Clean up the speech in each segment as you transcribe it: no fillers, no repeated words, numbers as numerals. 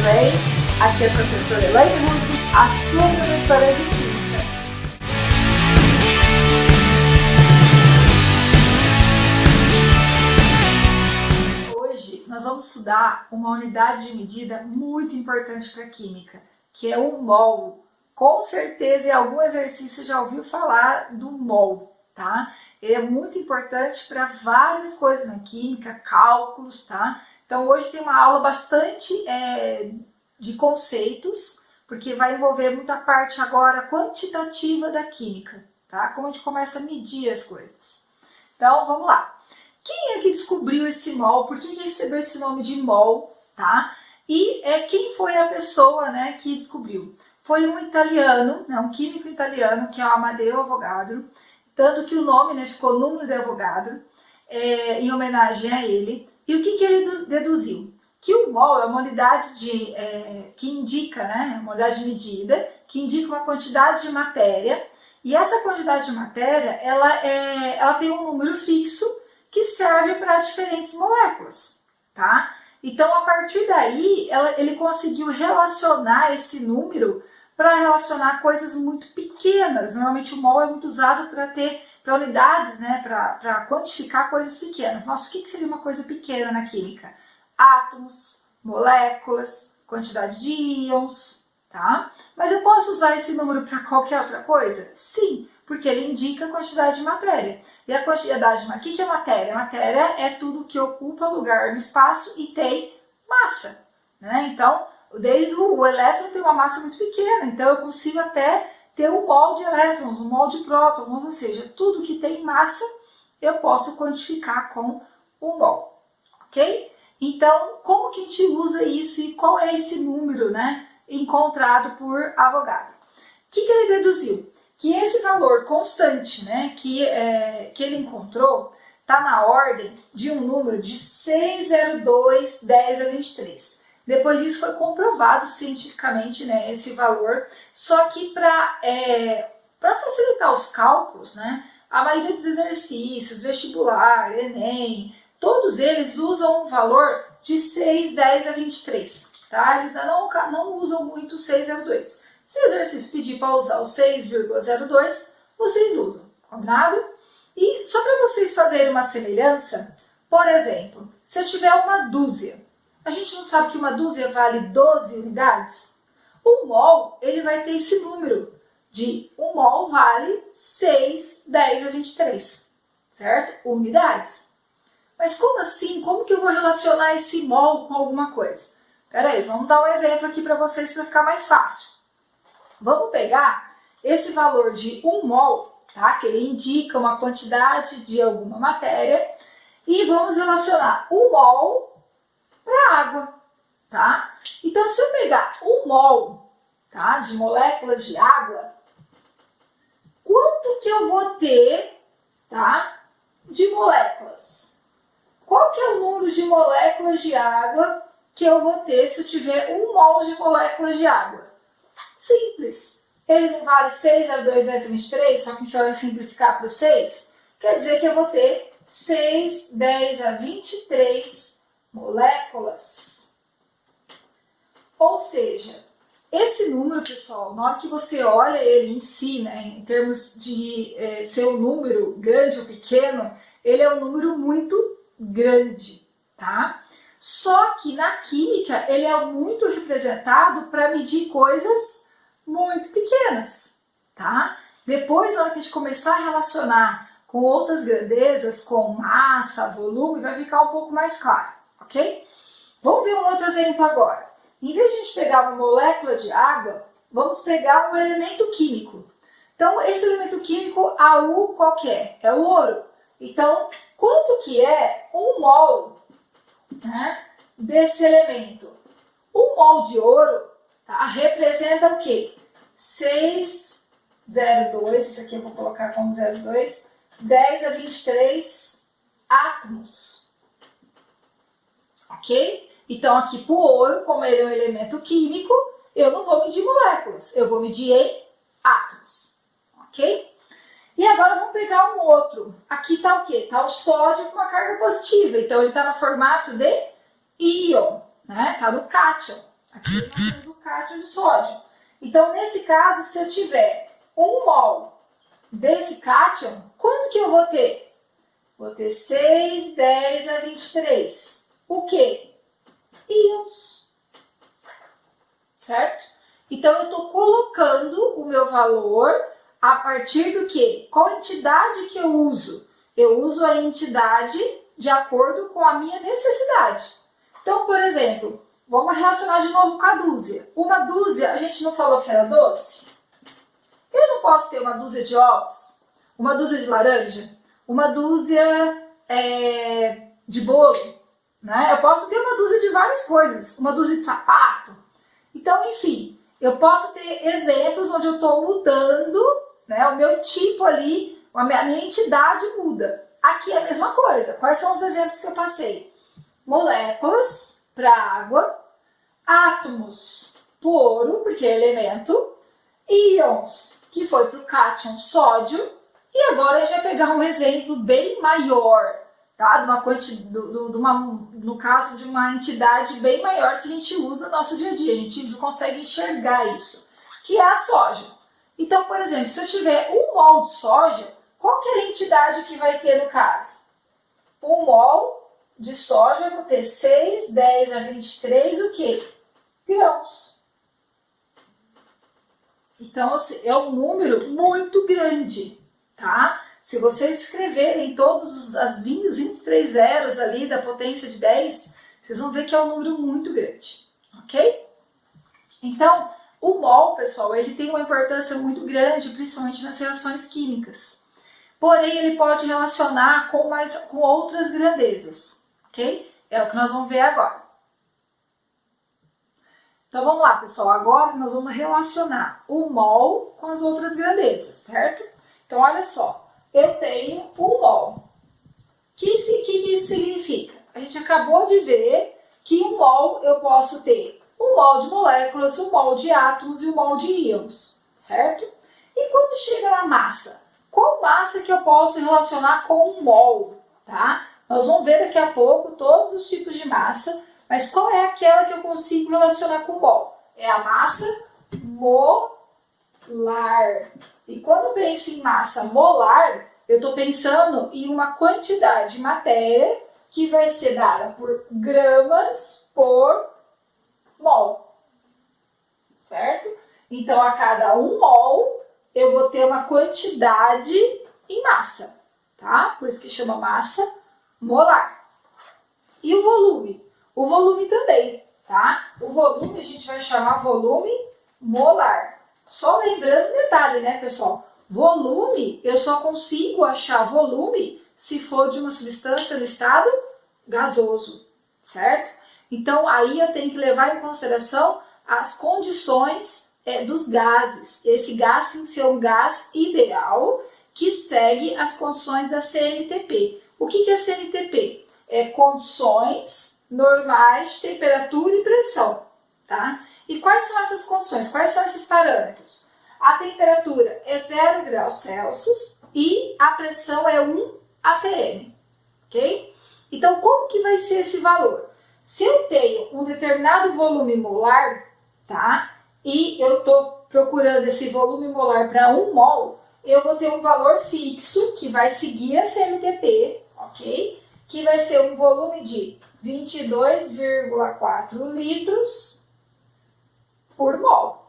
bem? Aqui é a professora Elaine Rusbus, a sua professora de Química. Hoje nós vamos estudar uma unidade de medida muito importante para a Química, que é o mol. Com certeza em algum exercício já ouviu falar do mol, tá? Ele é muito importante para várias coisas na Química, cálculos, tá? Então hoje tem uma aula bastante de conceitos, porque vai envolver muita parte agora quantitativa da Química, tá? Como a gente começa a medir as coisas. Então vamos lá. Quem é que descobriu esse mol? Por que recebeu esse nome de mol, tá? E quem foi a pessoa, né, que descobriu? Foi um italiano, né, um químico italiano, que é o Amedeo Avogadro, tanto que o nome, né, ficou número de Avogadro, em homenagem a ele. E o que ele deduziu? Que o mol é uma unidade que indica, né, uma unidade de medida, que indica uma quantidade de matéria, e essa quantidade de matéria, ela tem um número fixo que serve para diferentes moléculas, tá? Então, a partir daí, ele conseguiu relacionar esse número para relacionar coisas muito pequenas. Normalmente o mol é muito usado para unidades, né, para quantificar coisas pequenas. Nossa, o que seria uma coisa pequena na química? Átomos, moléculas, quantidade de íons, tá? Mas eu posso usar esse número para qualquer outra coisa? Sim, porque ele indica a quantidade de matéria. E a quantidade de matéria, o que é matéria? Matéria é tudo que ocupa lugar no espaço e tem massa, né? Então, desde o elétron tem uma massa muito pequena, então eu consigo até ter um mol de elétrons, um mol de prótons, ou seja, tudo que tem massa eu posso quantificar com o mol, ok? Então, como que a gente usa isso e qual é esse número, né, encontrado por Avogadro? O que ele deduziu? Que esse valor constante, né, que ele encontrou está na ordem de um número de 602,10 a 23. Depois isso foi comprovado cientificamente, né, esse valor, só que para facilitar os cálculos, né, a maioria dos exercícios, vestibular, Enem, todos eles usam um valor de 6,10 a 23, tá? Eles não usam muito 602. Se o exercício pedir para usar o 6,02, vocês usam, combinado? E só para vocês fazerem uma semelhança, por exemplo, se eu tiver uma dúzia, a gente não sabe que uma dúzia vale 12 unidades? O mol, ele vai ter esse número de um mol vale 6,10 a 23, certo? Unidades. Mas como assim? Como que eu vou relacionar esse mol com alguma coisa? Pera aí, vamos dar um exemplo aqui para vocês para ficar mais fácil. Vamos pegar esse valor de 1 mol, tá? Que ele indica uma quantidade de alguma matéria, e vamos relacionar 1 mol para água, tá? Então, se eu pegar 1 mol, tá, de moléculas de água, quanto que eu vou ter, tá, de moléculas? Qual que é o número de moléculas de água que eu vou ter se eu tiver 1 mol de moléculas de água? Simples. Ele não vale 6,02,10 a 23, só que a gente vai simplificar para o 6. Quer dizer que eu vou ter 6,10 a 23 moléculas. Ou seja, esse número, pessoal, na hora que você olha ele em si, né, em termos de ser um número grande ou pequeno, ele é um número muito grande, tá? Só que na química ele é muito representado para medir coisas muito pequenas, tá? Depois, na hora que a gente começar a relacionar com outras grandezas, com massa, volume, vai ficar um pouco mais claro, ok? Vamos ver um outro exemplo agora. Em vez de a gente pegar uma molécula de água, vamos pegar um elemento químico. Então, esse elemento químico, AU, qual que é? É o ouro. Então, quanto que é 1 mol, né, desse elemento? 1 mol de ouro, tá, representa o quê? 6,02, esse aqui eu vou colocar como 0,2, 10 a 23 átomos. Ok? Então, aqui para o ouro, como ele é um elemento químico, eu não vou medir moléculas, eu vou medir em átomos. Ok? E agora vamos pegar um outro. Aqui está o quê? Está o sódio com uma carga positiva, então ele está no formato de íon, né? Está no cátion. Aqui nós temos o cátion de sódio. Então, nesse caso, se eu tiver 1 mol desse cátion, quanto que eu vou ter? Vou ter 6, 10 a 23. O quê? Íons. Certo? Então, eu estou colocando o meu valor a partir do quê? Qual entidade que eu uso? Eu uso a entidade de acordo com a minha necessidade. Então, por exemplo, vamos relacionar de novo com a dúzia. Uma dúzia, a gente não falou que era doce? Eu não posso ter uma dúzia de ovos, uma dúzia de laranja, uma dúzia de bolo, né? Eu posso ter uma dúzia de várias coisas, uma dúzia de sapato. Então, enfim, eu posso ter exemplos onde eu estou mudando, né, o meu tipo ali, a minha entidade muda. Aqui é a mesma coisa. Quais são os exemplos que eu passei? Moléculas para água, átomos para o ouro, porque é elemento, íons, que foi para o cátion sódio, e agora a gente vai pegar um exemplo bem maior, tá? No caso de uma entidade bem maior que a gente usa no nosso dia a dia, a gente consegue enxergar isso, que é a soja. Então, por exemplo, se eu tiver 1 mol de soja, qual que é a entidade que vai ter no caso? 1 mol de soja, eu vou ter 6, 10 a 23, o quê? Grãos. Então, é um número muito grande, tá? Se vocês escreverem todos os 23 zeros ali da potência de 10, vocês vão ver que é um número muito grande, ok? Então, o mol, pessoal, ele tem uma importância muito grande, principalmente nas reações químicas. Porém, ele pode relacionar com outras grandezas, ok? É o que nós vamos ver agora. Então, vamos lá, pessoal. Agora nós vamos relacionar o mol com as outras grandezas, certo? Então, olha só. Eu tenho 1 mol. O que isso significa? A gente acabou de ver que 1 mol eu posso ter 1 mol de moléculas, 1 mol de átomos e 1 mol de íons, certo? E quando chega na massa? Qual massa que eu posso relacionar com 1 mol, tá? Nós vamos ver daqui a pouco todos os tipos de massa, mas qual é aquela que eu consigo relacionar com mol? É a massa molar. E quando eu penso em massa molar, eu estou pensando em uma quantidade de matéria que vai ser dada por gramas por mol, certo? Então, a cada 1 mol, eu vou ter uma quantidade em massa, tá? Por isso que chama massa molar. E o volume? O volume também, tá? O volume a gente vai chamar volume molar. Só lembrando um detalhe, né, pessoal? Volume, eu só consigo achar volume se for de uma substância no estado gasoso, certo? Então, aí eu tenho que levar em consideração as condições dos gases. Esse gás tem que ser um gás ideal que segue as condições da CNTP. O que é CNTP? É condições normais de temperatura e pressão, tá? E quais são essas condições? Quais são esses parâmetros? A temperatura é 0 graus Celsius e a pressão é 1 atm, ok? Então, como que vai ser esse valor? Se eu tenho um determinado volume molar, tá? E eu estou procurando esse volume molar para 1 mol, eu vou ter um valor fixo que vai seguir a CNTP, ok? Que vai ser um volume de 22,4 litros por mol,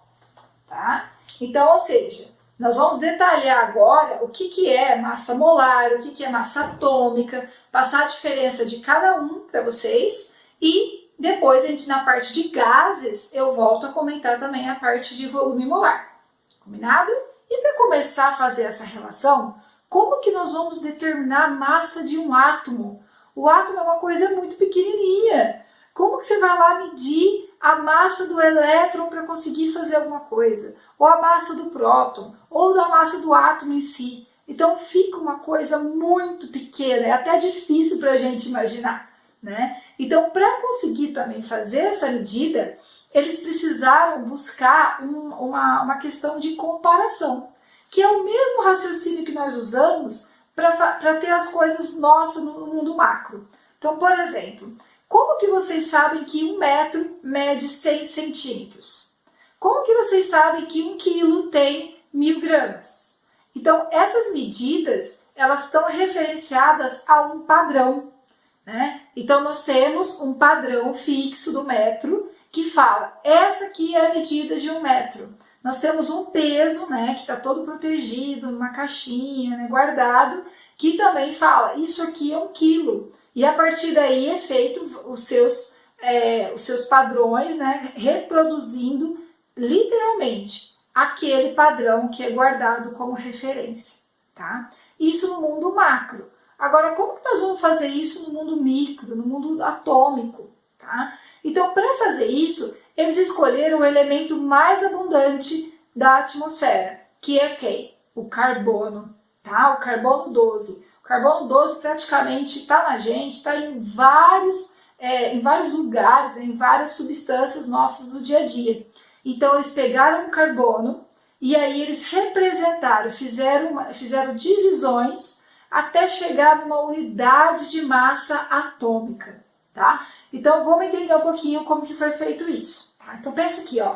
tá? Então, ou seja, nós vamos detalhar agora o que é massa molar, o que é massa atômica, passar a diferença de cada um para vocês e depois, a gente, na parte de gases, eu volto a comentar também a parte de volume molar. Combinado? E para começar a fazer essa relação, como que nós vamos determinar a massa de um átomo? O átomo é uma coisa muito pequenininha. Como que você vai lá medir a massa do elétron para conseguir fazer alguma coisa? Ou a massa do próton? Ou da massa do átomo em si? Então fica uma coisa muito pequena, é até difícil para a gente imaginar, né? Então, para conseguir também fazer essa medida, eles precisaram buscar uma questão de comparação, que é o mesmo raciocínio que nós usamos para ter as coisas nossas no mundo macro. Então, por exemplo, Como que vocês sabem que 1 metro mede 100 centímetros? Como que vocês sabem que 1 quilo tem 1000 gramas? Então, essas medidas, elas estão referenciadas a um padrão, né? Então, nós temos um padrão fixo do metro que fala, essa aqui é a medida de 1 metro. Nós temos um peso, né, que está todo protegido, numa caixinha, né, guardado, que também fala, isso aqui é 1 quilo. E a partir daí é feito os seus padrões, né, reproduzindo literalmente aquele padrão que é guardado como referência, tá? Isso no mundo macro. Agora, como que nós vamos fazer isso no mundo micro, no mundo atômico, tá? Então, para fazer isso, eles escolheram o elemento mais abundante da atmosfera, que é quem? O carbono, tá? O carbono 12. O carbono 12 praticamente está na gente, está em vários lugares, né, em várias substâncias nossas do dia a dia. Então, eles pegaram o carbono e aí eles representaram, fizeram divisões até chegar numa unidade de massa atômica, tá? Então, vamos entender um pouquinho como que foi feito isso. Tá? Então, pensa aqui, ó.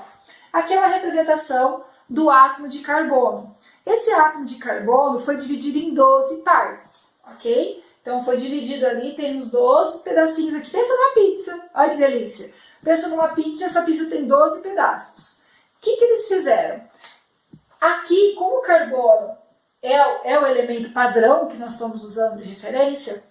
Aqui é uma representação do átomo de carbono. Esse átomo de carbono foi dividido em 12 partes, ok? Então, foi dividido ali, tem uns 12 pedacinhos aqui. Pensa numa pizza, olha que delícia. Pensa numa pizza, essa pizza tem 12 pedaços. O que eles fizeram? Aqui, como o carbono é o elemento padrão que nós estamos usando de referência,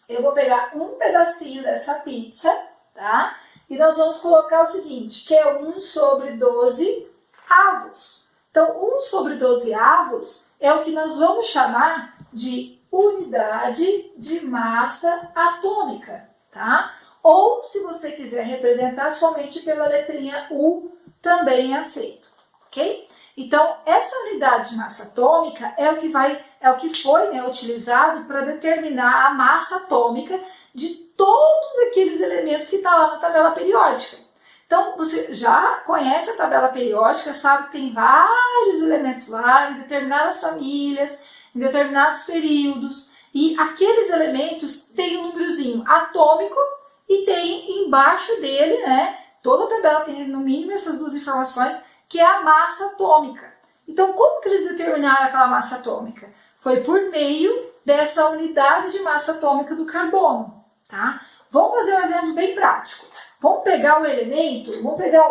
eu vou pegar um pedacinho dessa pizza, tá? E nós vamos colocar o seguinte, que é 1 sobre 12 avos. Então, 1 sobre 12 avos é o que nós vamos chamar de unidade de massa atômica, tá? Ou, se você quiser representar somente pela letrinha U, também é aceito, ok? Então, essa unidade de massa atômica é o que foi, né, utilizado para determinar a massa atômica de todos aqueles elementos que estão lá na tabela periódica. Então, você já conhece a tabela periódica, sabe que tem vários elementos lá, em determinadas famílias, em determinados períodos, e aqueles elementos têm um númerozinho atômico e tem embaixo dele, né, toda a tabela tem no mínimo essas duas informações, que é a massa atômica. Então, como que eles determinaram aquela massa atômica? Foi por meio dessa unidade de massa atômica do carbono, tá? Vamos fazer um exemplo bem prático. Vamos pegar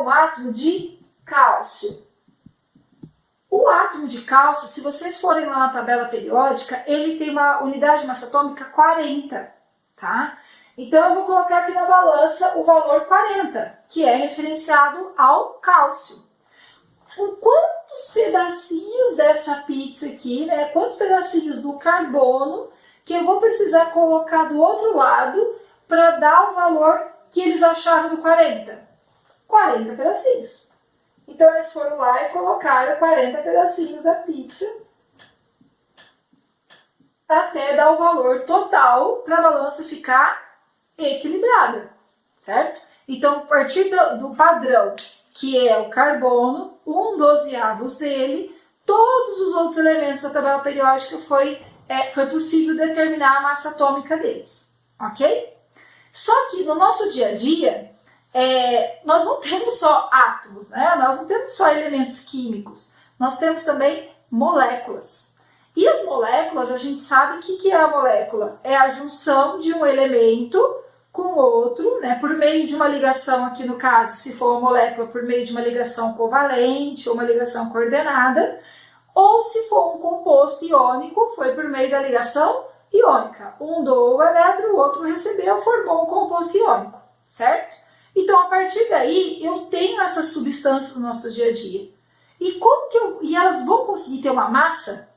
um átomo de cálcio. O átomo de cálcio, se vocês forem lá na tabela periódica, ele tem uma unidade de massa atômica 40, tá? Então, eu vou colocar aqui na balança o valor 40, que é referenciado ao cálcio. Por quantos pedacinhos dessa pizza aqui, né? Quantos pedacinhos do carbono que eu vou precisar colocar do outro lado para dar o valor que eles acharam do 40? 40 pedacinhos. Então, eles foram lá e colocaram 40 pedacinhos da pizza até dar o valor total para a balança ficar equilibrada, certo? Então, a partir do padrão, que é o carbono, 1/12 dele, todos os outros elementos da tabela periódica foi possível determinar a massa atômica deles, ok? Só que no nosso dia a dia, nós não temos só átomos, né? Nós não temos só elementos químicos, nós temos também moléculas. E as moléculas, a gente sabe o que é a molécula? É a junção de um elemento com outro, né, por meio de uma ligação, aqui no caso, se for uma molécula, por meio de uma ligação covalente ou uma ligação coordenada, ou se for um composto iônico, foi por meio da ligação iônica. Um doou o elétron, o outro recebeu, formou um composto iônico, certo? Então, a partir daí, eu tenho essas substâncias no nosso dia a dia. E elas vão conseguir ter uma massa?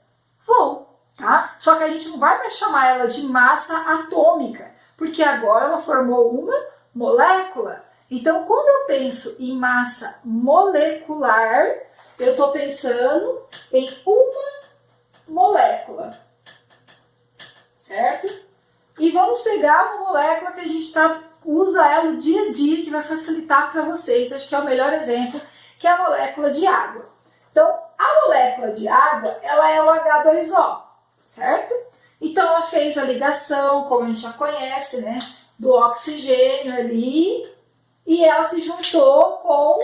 Vão, tá? Só que a gente não vai mais chamar ela de massa atômica, porque agora ela formou uma molécula. Então, quando eu penso em massa molecular, eu estou pensando em uma molécula, certo? E vamos pegar uma molécula que a gente usa ela no dia a dia, que vai facilitar para vocês. Acho que é o melhor exemplo, que é a molécula de água. Então, a molécula de água, ela é o H2O, certo? Então, ela fez a ligação, como a gente já conhece, né? do oxigênio ali e ela se juntou com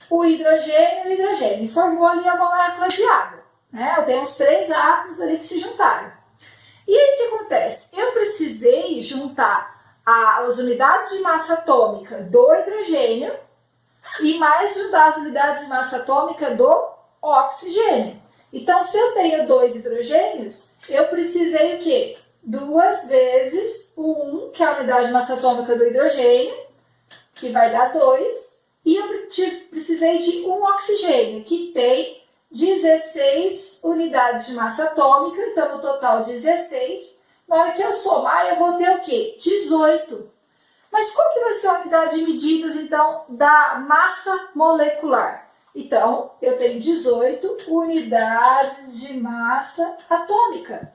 o hidrogênio e formou ali a molécula de água. Né? Eu tenho os 3 átomos ali que se juntaram. E aí o que acontece? Eu precisei juntar as unidades de massa atômica do hidrogênio e mais juntar as unidades de massa atômica do oxigênio. Então, se eu tenho 2 hidrogênios, eu precisei o quê? 2 vezes o 1, que é a unidade de massa atômica do hidrogênio, que vai dar 2, e eu precisei de um oxigênio, que tem 16 unidades de massa atômica, então no total 16. Na hora que eu somar, eu vou ter o quê? 18. Mas qual que vai ser a unidade de medidas, então, da massa molecular? Então, eu tenho 18 unidades de massa atômica.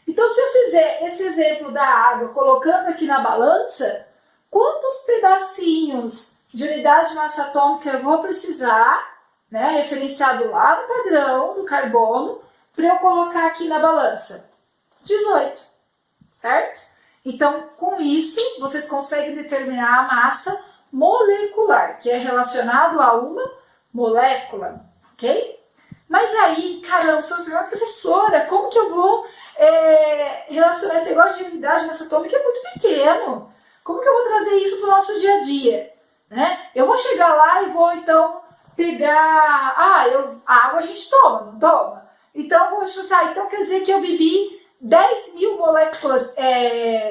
Então, se eu fizer esse exemplo da água, colocando aqui na balança, quantos pedacinhos de unidade de massa atômica eu vou precisar, né, referenciado lá no padrão do carbono, para eu colocar aqui na balança? 18, certo? Então, com isso, vocês conseguem determinar a massa molecular, que é relacionado a uma molécula, ok? Mas aí, caramba, sou a primeira professora, como que eu vou relacionar esse negócio de unidade de massa atômica? É muito pequeno. Como que eu vou trazer isso para o nosso dia a dia? Né? Eu vou chegar lá e vou, então, pegar... a água a gente toma, não toma? Então, eu vou pensar, então quer dizer que eu bebi 10 mil moléculas,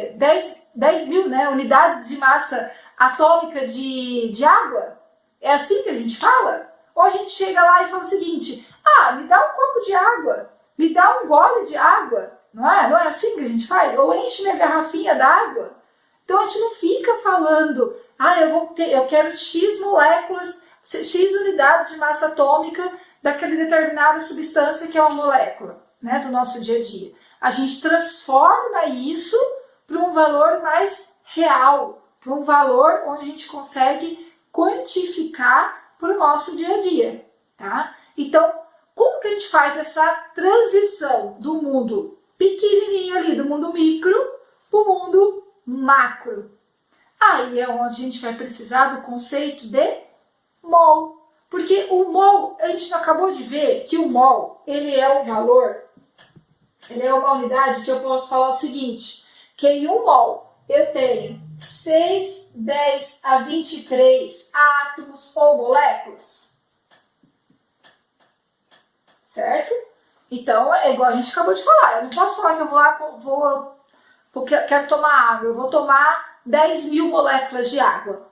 10 mil, né, unidades de massa atômica de água? É assim que a gente fala? Ou a gente chega lá e fala o seguinte, me dá um copo de água, me dá um gole de água, não é? Não é assim que a gente faz? Ou enche minha garrafinha d'água. Então a gente não fica falando, eu quero X moléculas, X unidades de massa atômica daquela determinada substância que é uma molécula, né, do nosso dia a dia. A gente transforma isso para um valor mais real, para um valor onde a gente consegue quantificar para o nosso dia a dia, tá? Então, como que a gente faz essa transição do mundo pequenininho ali, do mundo micro, para o mundo macro? Aí é onde a gente vai precisar do conceito de mol. Porque o mol, a gente acabou de ver que o mol, ele é um valor, ele é uma unidade que eu posso falar o seguinte, que em 1 mol eu tenho 6, 10 a 23 átomos ou moléculas. Certo? Então, é igual a gente acabou de falar. Eu não posso falar que eu vou lá, quero tomar água, eu vou tomar 10 mil moléculas de água.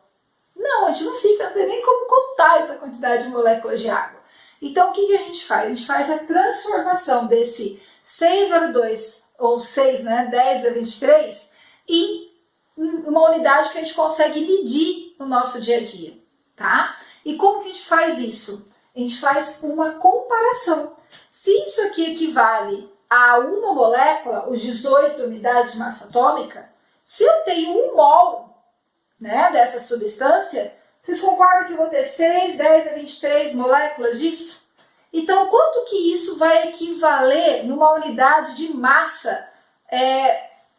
Não, a gente não tem nem como contar essa quantidade de moléculas de água. Então, o que a gente faz? A gente faz a transformação desse 6,2 ou 6, né, 10 a 23 em uma unidade que a gente consegue medir no nosso dia a dia, tá? E como que a gente faz isso? A gente faz uma comparação. Se isso aqui equivale a uma molécula, os 18 unidades de massa atômica, se eu tenho 1 mol, né, dessa substância, vocês concordam que eu vou ter 6, 10 a 23 moléculas disso? Então, quanto que isso vai equivaler numa unidade de massa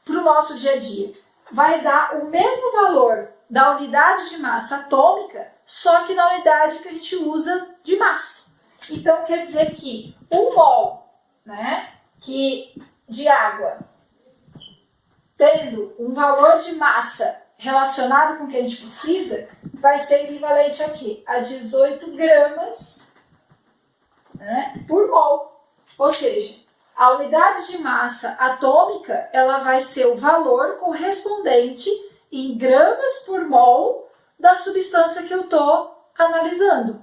para o nosso dia a dia? Vai dar o mesmo valor da unidade de massa atômica, só que na unidade que a gente usa de massa. Então, quer dizer que 1 mol, né, de água, tendo um valor de massa relacionado com o que a gente precisa, vai ser equivalente a quê? A 18 gramas, né, por mol. Ou seja, a unidade de massa atômica, ela vai ser o valor correspondente em gramas por mol da substância que eu estou analisando.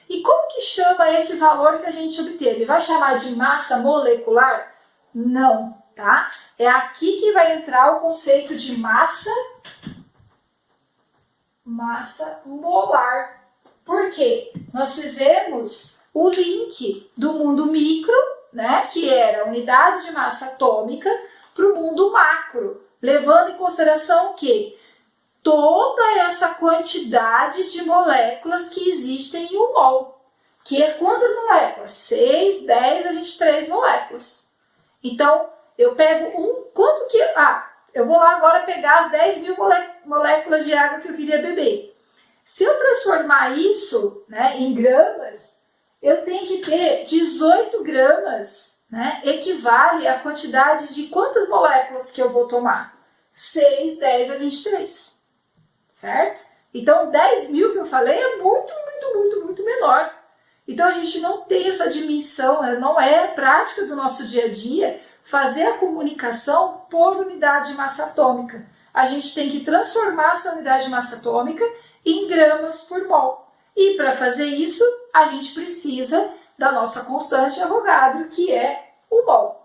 E como que chama esse valor que a gente obteve? Vai chamar de massa molecular? Não, tá? É aqui que vai entrar o conceito de massa molar. Por quê? Nós fizemos o link do mundo micro, né, que era a unidade de massa atômica, para o mundo macro, levando em consideração o quê? Toda essa quantidade de moléculas que existem em 1 mol. Que é quantas moléculas? 6, 10 a 23 moléculas. Então, eu pego quanto que... eu vou lá agora pegar as 10 mil moléculas de água que eu queria beber. Se eu transformar isso, né, em gramas, eu tenho que ter 18 gramas, né, equivale à quantidade de quantas moléculas que eu vou tomar? 6, 10 a 23, certo? Então 10 mil que eu falei é muito menor. Então a gente não tem essa dimensão, não é prática do nosso dia a dia fazer a comunicação por unidade de massa atômica. A gente tem que transformar essa unidade de massa atômica em gramas por mol. E para fazer isso, a gente precisa da nossa constante de Avogadro, que é o mol.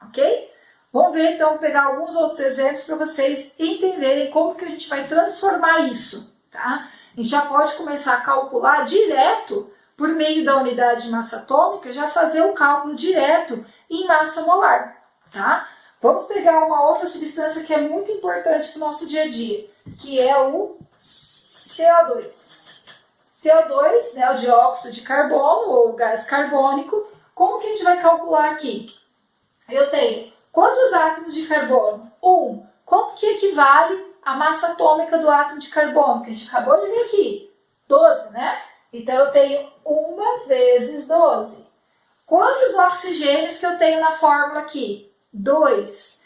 Ok? Vamos ver então, pegar alguns outros exemplos para vocês entenderem como que a gente vai transformar isso. Tá? A gente já pode começar a calcular direto, por meio da unidade de massa atômica, já fazer o cálculo direto em massa molar. Tá? Vamos pegar uma outra substância que é muito importante para o nosso dia a dia, que é o CO2. CO2, né, o dióxido de carbono ou gás carbônico. Como que a gente vai calcular aqui? Eu tenho quantos átomos de carbono? 1. Quanto que equivale a massa atômica do átomo de carbono? Que a gente acabou de ver aqui. 12, né? Então eu tenho 1 vezes 12. Quantos oxigênios que eu tenho na fórmula aqui? 2.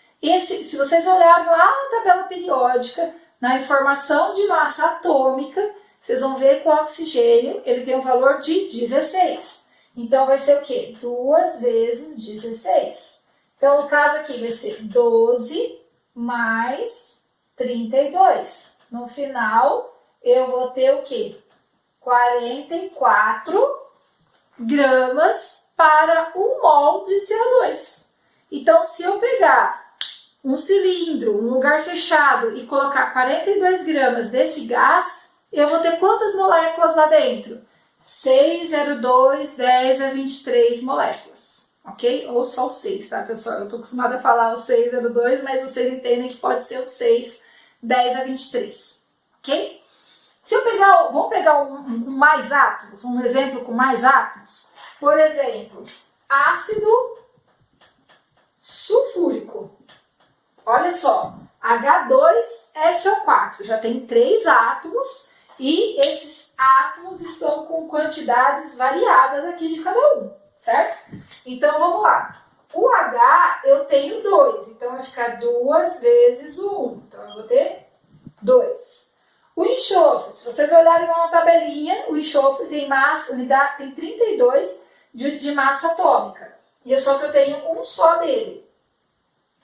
Se vocês olharem lá na tabela periódica, na informação de massa atômica, vocês vão ver que o oxigênio ele tem um valor de 16. Então vai ser o quê? 2 vezes 16. Então no caso aqui vai ser 12 mais 32. No final eu vou ter o quê? 44 gramas para 1 mol de CO2. Então, se eu pegar um cilindro, um lugar fechado e colocar 42 gramas desse gás, eu vou ter quantas moléculas lá dentro? 6, 0,2, 10 a 23 moléculas, ok? Ou só o 6, tá, pessoal? Eu tô acostumada a falar o 6, 0,2, mas vocês entendem que pode ser o 6, 10 a 23, ok? Se eu pegar, vamos pegar um mais átomos, um exemplo com mais átomos. Por exemplo, ácido sulfúrico. Olha só, H2SO4, já tem 3 átomos e esses átomos estão com quantidades variadas aqui de cada um, certo? Então vamos lá. O H eu tenho 2, então vai ficar 2 vezes o 1, então eu vou ter 2. O enxofre, se vocês olharem lá na tabelinha, o enxofre tem massa, unidade, tem 32 de massa atômica. E só que eu tenho um só dele.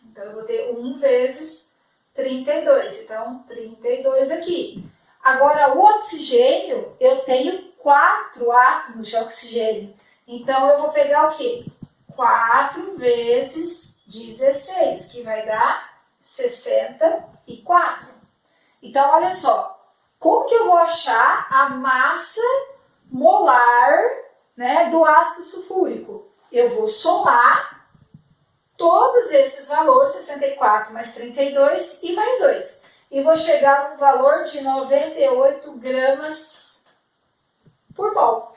Então eu vou ter 1 vezes 32. Então 32 aqui. Agora o oxigênio, eu tenho 4 átomos de oxigênio. Então eu vou pegar o quê? 4 vezes 16, que vai dar 64. Então olha só. Como que eu vou achar a massa molar, né, do ácido sulfúrico? Eu vou somar todos esses valores, 64 mais 32 e mais 2. E vou chegar no valor de 98 gramas por mol.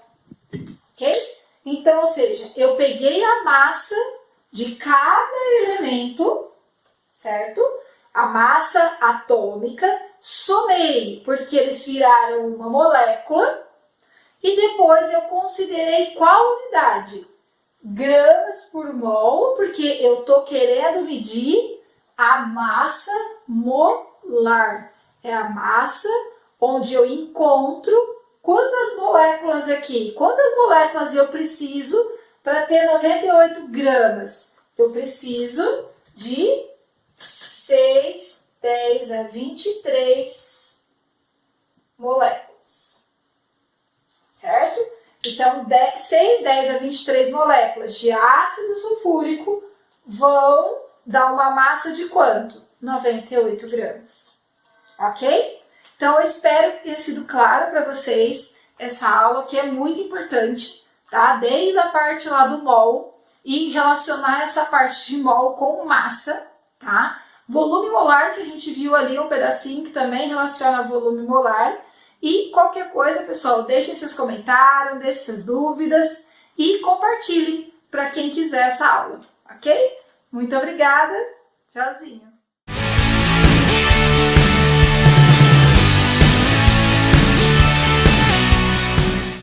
Ok? Então, ou seja, eu peguei a massa de cada elemento, certo? A massa atômica, somei, porque eles viraram uma molécula, e depois eu considerei qual unidade? Gramas por mol, porque eu estou querendo medir a massa molar. É a massa onde eu encontro quantas moléculas aqui. Quantas moléculas eu preciso para ter 98 gramas? Eu preciso de 6, 10 a 23 moléculas, certo? Então, 6, 10 a 23 moléculas de ácido sulfúrico vão dar uma massa de quanto? 98 gramas, ok? Então, eu espero que tenha sido claro para vocês essa aula, que é muito importante, tá? Desde a parte lá do mol e relacionar essa parte de mol com massa, tá? Volume molar, que a gente viu ali um pedacinho que também relaciona volume molar. E qualquer coisa, pessoal, deixem seus comentários, deixem suas dúvidas e compartilhem para quem quiser essa aula, ok? Muito obrigada, tchauzinho!